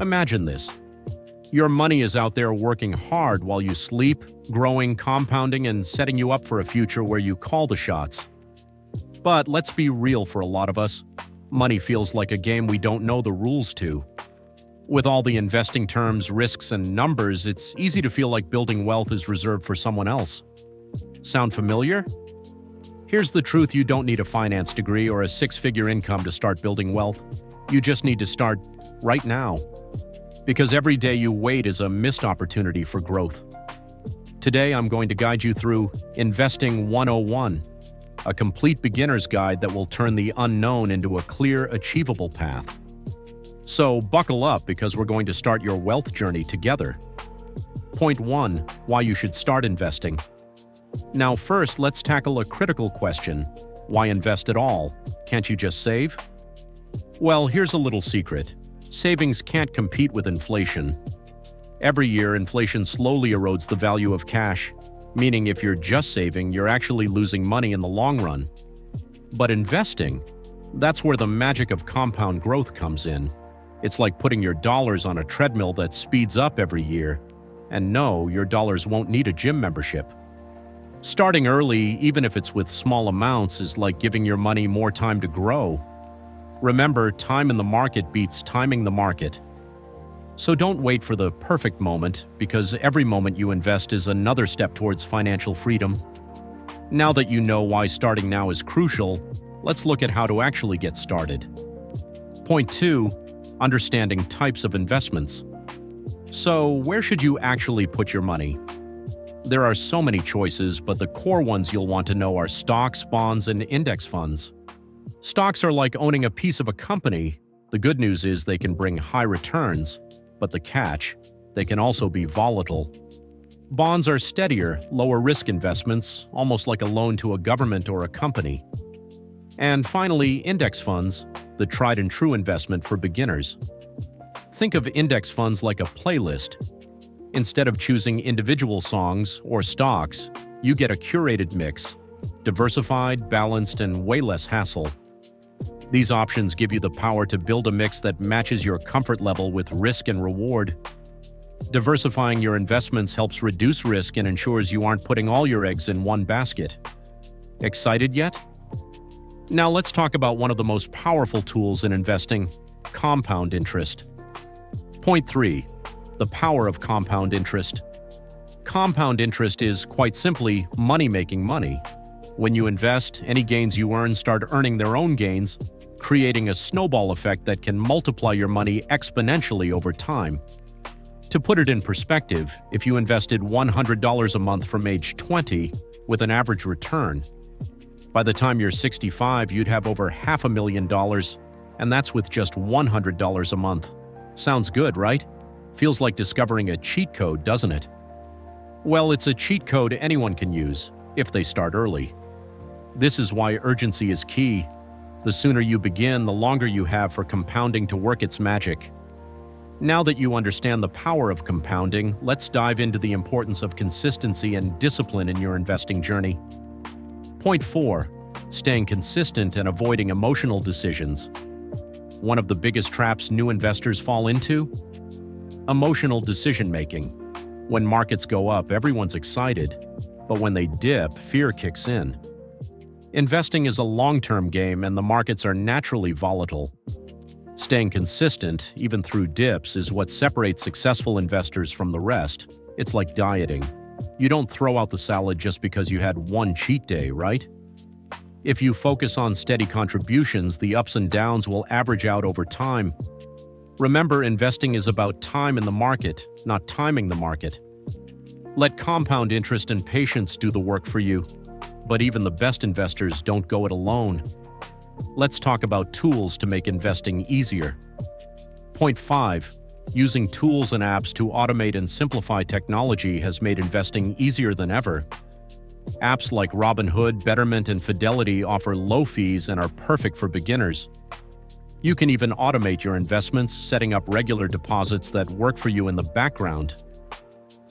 Imagine this. Your money is out there working hard while you sleep, growing, compounding, and setting you up for a future where you call the shots. But let's be real for a lot of us. Money feels like a game we don't know the rules to. With all the investing terms, risks, and numbers, it's easy to feel like building wealth is reserved for someone else. Sound familiar? Here's the truth: you don't need a finance degree or a six-figure income to start building wealth. You just need to start right now. Because every day you wait is a missed opportunity for growth. Today, I'm going to guide you through Investing 101, a complete beginner's guide that will turn the unknown into a clear, achievable path. So buckle up, because we're going to start your wealth journey together. Point 1. Why you should start investing. Now first, let's tackle a critical question. Why invest at all? Can't you just save? Well, here's a little secret. Savings can't compete with inflation. Every year, inflation slowly erodes the value of cash, meaning if you're just saving, you're actually losing money in the long run. But investing, that's where the magic of compound growth comes in. It's like putting your dollars on a treadmill that speeds up every year. And no, your dollars won't need a gym membership. Starting early, even if it's with small amounts, is like giving your money more time to grow. Remember, time in the market beats timing the market. So don't wait for the perfect moment, because every moment you invest is another step towards financial freedom. Now that you know why starting now is crucial, let's look at how to actually get started. Point 2. Understanding types of investments. So, where should you actually put your money? There are so many choices, but the core ones you'll want to know are stocks, bonds, and index funds. Stocks are like owning a piece of a company. The good news is they can bring high returns, but the catch, they can also be volatile. Bonds are steadier, lower risk investments, almost like a loan to a government or a company. And finally, index funds, the tried and true investment for beginners. Think of index funds like a playlist. Instead of choosing individual songs or stocks, you get a curated mix, diversified, balanced, and way less hassle. These options give you the power to build a mix that matches your comfort level with risk and reward. Diversifying your investments helps reduce risk and ensures you aren't putting all your eggs in one basket. Excited yet? Now let's talk about one of the most powerful tools in investing: compound interest. Point 3. The power of compound interest. Compound interest is, quite simply, money making money. When you invest, any gains you earn start earning their own gains, creating a snowball effect that can multiply your money exponentially over time. To put it in perspective, if you invested $100 a month from age 20 with an average return, by the time you're 65, you'd have over $500,000, and that's with just $100 a month. Sounds good, right? Feels like discovering a cheat code, doesn't it? Well, it's a cheat code anyone can use, if they start early. This is why urgency is key. The sooner you begin, the longer you have for compounding to work its magic. Now that you understand the power of compounding, let's dive into the importance of consistency and discipline in your investing journey. Point 4. Staying consistent and avoiding emotional decisions. One of the biggest traps new investors fall into? Emotional decision-making. When markets go up, everyone's excited, but when they dip, fear kicks in. Investing is a long-term game, and the markets are naturally volatile. Staying consistent, even through dips, is what separates successful investors from the rest. It's like dieting. You don't throw out the salad just because you had one cheat day, right? If you focus on steady contributions, the ups and downs will average out over time. Remember, investing is about time in the market, not timing the market. Let compound interest and patience do the work for you. But even the best investors don't go it alone. Let's talk about tools to make investing easier. Point 5. Using tools and apps to automate and simplify technology has made investing easier than ever. Apps like Robinhood, Betterment, and Fidelity offer low fees and are perfect for beginners. You can even automate your investments, setting up regular deposits that work for you in the background.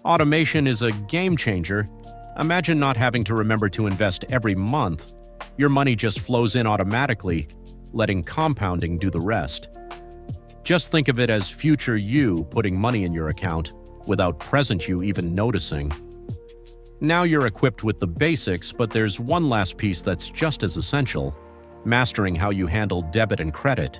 Automation is a game changer. Imagine not having to remember to invest every month. Your money just flows in automatically, letting compounding do the rest. Just think of it as future you putting money in your account without present you even noticing. Now you're equipped with the basics, but there's one last piece that's just as essential: mastering how you handle debit and credit.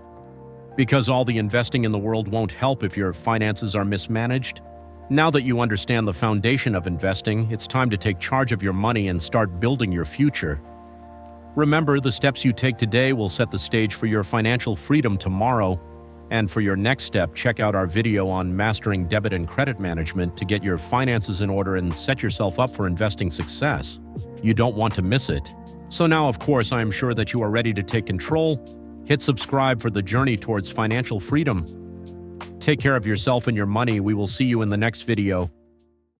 Because all the investing in the world won't help if your finances are mismanaged. Now that you understand the foundation of investing, it's time to take charge of your money and start building your future. Remember, the steps you take today will set the stage for your financial freedom tomorrow. And for your next step, check out our video on mastering debit and credit management to get your finances in order and set yourself up for investing success. You don't want to miss it. So now, of course, I am sure that you are ready to take control. Hit subscribe for the journey towards financial freedom. Take care of yourself and your money. We will see you in the next video.